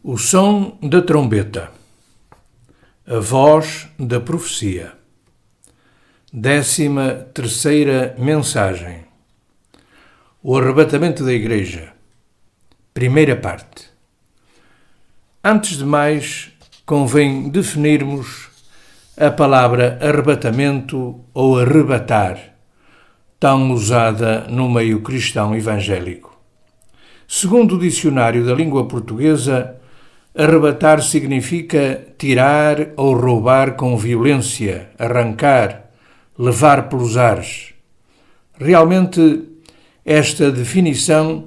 O som da trombeta, a voz da profecia. 13ª mensagem. O arrebatamento da Igreja. Primeira parte. Antes de mais, convém definirmos a palavra arrebatamento ou arrebatar, tão usada no meio cristão evangélico. Segundo o dicionário da língua portuguesa, arrebatar significa tirar ou roubar com violência, arrancar, levar pelos ares. Realmente, esta definição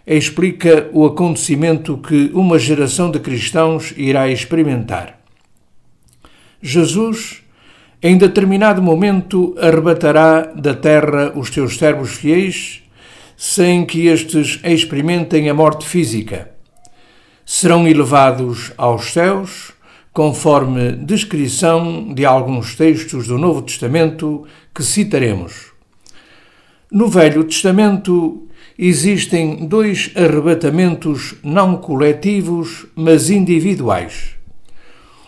explica o acontecimento que uma geração de cristãos irá experimentar. Jesus, em determinado momento, arrebatará da terra os seus servos fiéis, sem que estes experimentem a morte física. Serão elevados aos céus, conforme descrição de alguns textos do Novo Testamento que citaremos. No Velho Testamento existem dois arrebatamentos não coletivos, mas individuais.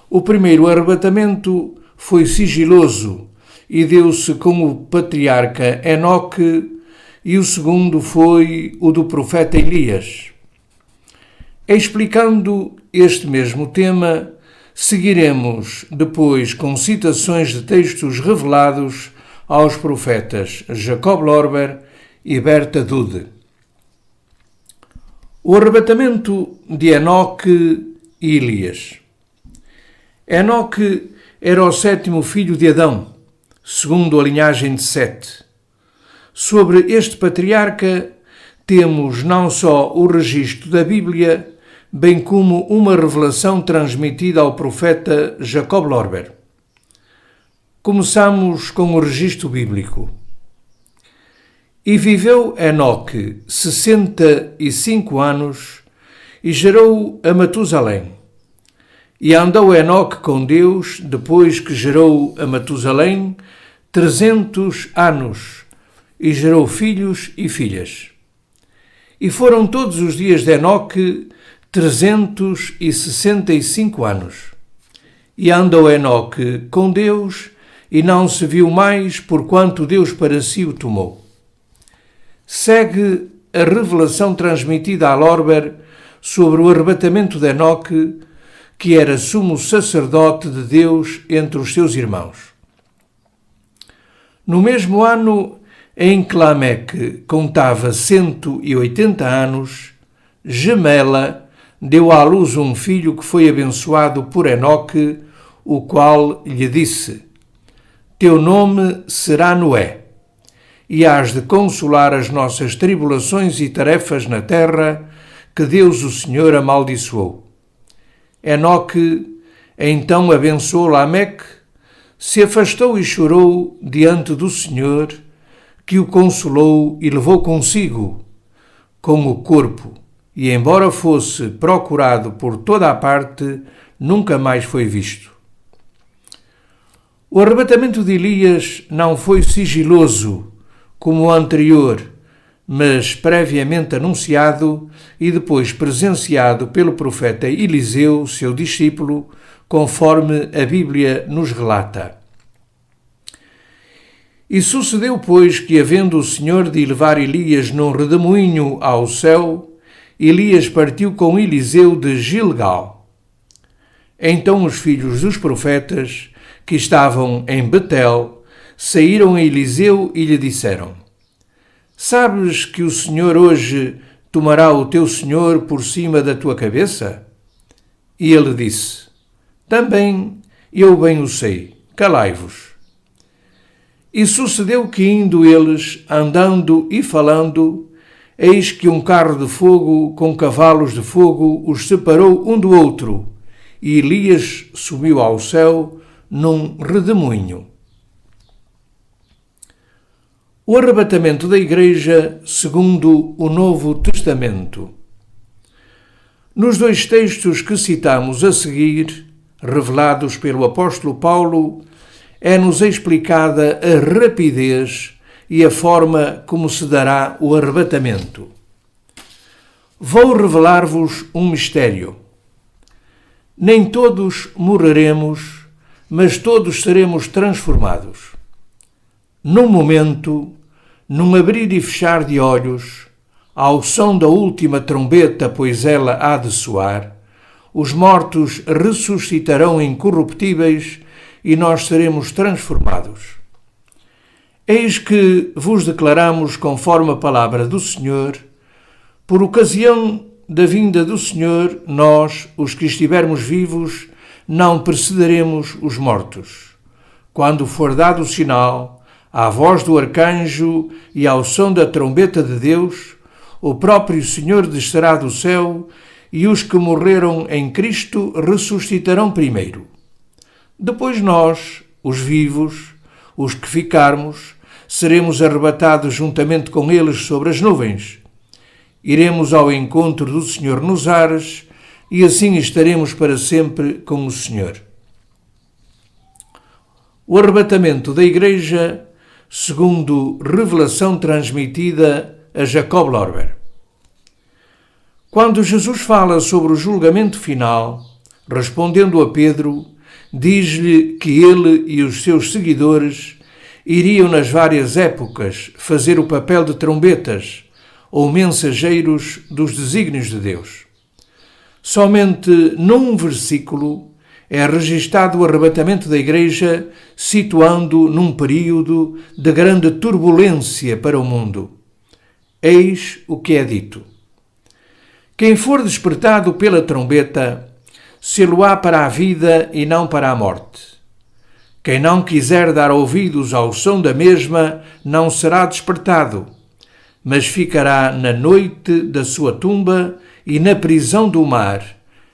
O primeiro arrebatamento foi sigiloso e deu-se com o patriarca Enoque, e o segundo foi o do profeta Elias. Explicando este mesmo tema, seguiremos depois com citações de textos revelados aos profetas Jacob Lorber e Berta Dude. O arrebatamento de Enoque e Elias. Enoque era o 7º filho de Adão, segundo a linhagem de Sete. Sobre este patriarca temos não só o registro da Bíblia, bem como uma revelação transmitida ao profeta Jacob Lorber. Começamos com o registro bíblico. E viveu Enoque 65 anos e gerou a Matusalém. E andou Enoque com Deus, depois que gerou a Matusalém, 300 anos, e gerou filhos e filhas. E foram todos os dias de Enoque 365 anos. E andou Enoque com Deus, e não se viu mais, porquanto Deus para si o tomou. Segue a revelação transmitida a Lorber sobre o arrebatamento de Enoque, que era sumo sacerdote de Deus entre os seus irmãos. No mesmo ano em que Lameque contava 180 anos, Gemela deu à luz um filho que foi abençoado por Enoque, o qual lhe disse: Teu nome será Noé, e hás de consolar as nossas tribulações e tarefas na terra, que Deus o Senhor amaldiçoou. Enoque então abençoou Lameque, se afastou e chorou diante do Senhor, que o consolou e levou consigo, com o corpo, e embora fosse procurado por toda a parte, nunca mais foi visto. O arrebatamento de Elias não foi sigiloso, como o anterior, mas previamente anunciado e depois presenciado pelo profeta Eliseu, seu discípulo, conforme a Bíblia nos relata. E sucedeu, pois, que, havendo o Senhor de levar Elias num redemoinho ao céu, Elias partiu com Eliseu de Gilgal. Então os filhos dos profetas, que estavam em Betel, saíram a Eliseu e lhe disseram: Sabes que o Senhor hoje tomará o teu senhor por cima da tua cabeça? E ele disse: Também eu bem o sei, calai-vos. E sucedeu que, indo eles, andando e falando, eis que um carro de fogo com cavalos de fogo os separou um do outro, e Elias subiu ao céu num redemoinho. O arrebatamento da Igreja segundo o Novo Testamento. Nos dois textos que citamos a seguir, revelados pelo apóstolo Paulo, é-nos explicada a rapidez e a forma como se dará o arrebatamento. Vou revelar-vos um mistério. Nem todos morreremos, mas todos seremos transformados. Num momento, num abrir e fechar de olhos, ao som da última trombeta, pois ela há de soar, os mortos ressuscitarão incorruptíveis e nós seremos transformados. Eis que vos declaramos, conforme a palavra do Senhor, por ocasião da vinda do Senhor, nós, os que estivermos vivos, não precederemos os mortos. Quando for dado o sinal, à voz do arcanjo e ao som da trombeta de Deus, o próprio Senhor descerá do céu e os que morreram em Cristo ressuscitarão primeiro. Depois nós, os vivos, os que ficarmos, seremos arrebatados juntamente com eles sobre as nuvens. Iremos ao encontro do Senhor nos ares e assim estaremos para sempre com o Senhor. O arrebatamento da Igreja, segundo revelação transmitida a Jacob Lorber. Quando Jesus fala sobre o julgamento final, respondendo a Pedro, diz-lhe que ele e os seus seguidores iriam nas várias épocas fazer o papel de trombetas ou mensageiros dos desígnios de Deus. Somente num versículo é registado o arrebatamento da Igreja, situando num período de grande turbulência para o mundo. Eis o que é dito. Quem for despertado pela trombeta, ser-lo-á para a vida e não para a morte. Quem não quiser dar ouvidos ao som da mesma, não será despertado, mas ficará na noite da sua tumba e na prisão do mar,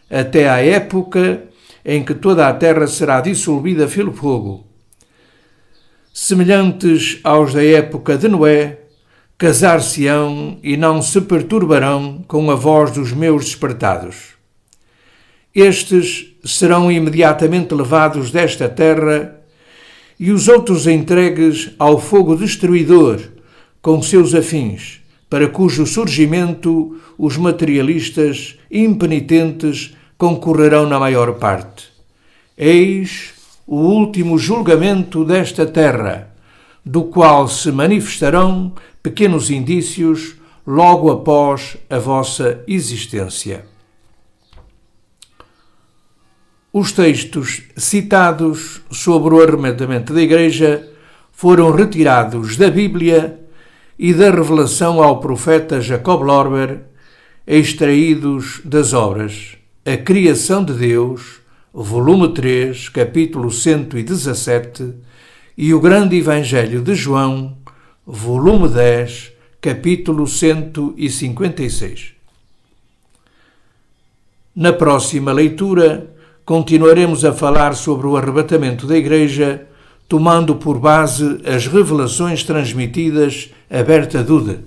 até à época em que toda a terra será dissolvida pelo fogo. Semelhantes aos da época de Noé, casar-se-ão e não se perturbarão com a voz dos meus despertados. Estes serão imediatamente levados desta terra e os outros entregues ao fogo destruidor, com seus afins, para cujo surgimento os materialistas impenitentes concorrerão na maior parte. Eis o último julgamento desta terra, do qual se manifestarão pequenos indícios logo após a vossa existência. Os textos citados sobre o arrebatamento da Igreja foram retirados da Bíblia e da revelação ao profeta Jacob Lorber, extraídos das obras A Criação de Deus, volume 3, capítulo 117, e o Grande Evangelho de João, volume 10, capítulo 156. Na próxima leitura, continuaremos a falar sobre o arrebatamento da Igreja, tomando por base as revelações transmitidas a Berta Dude.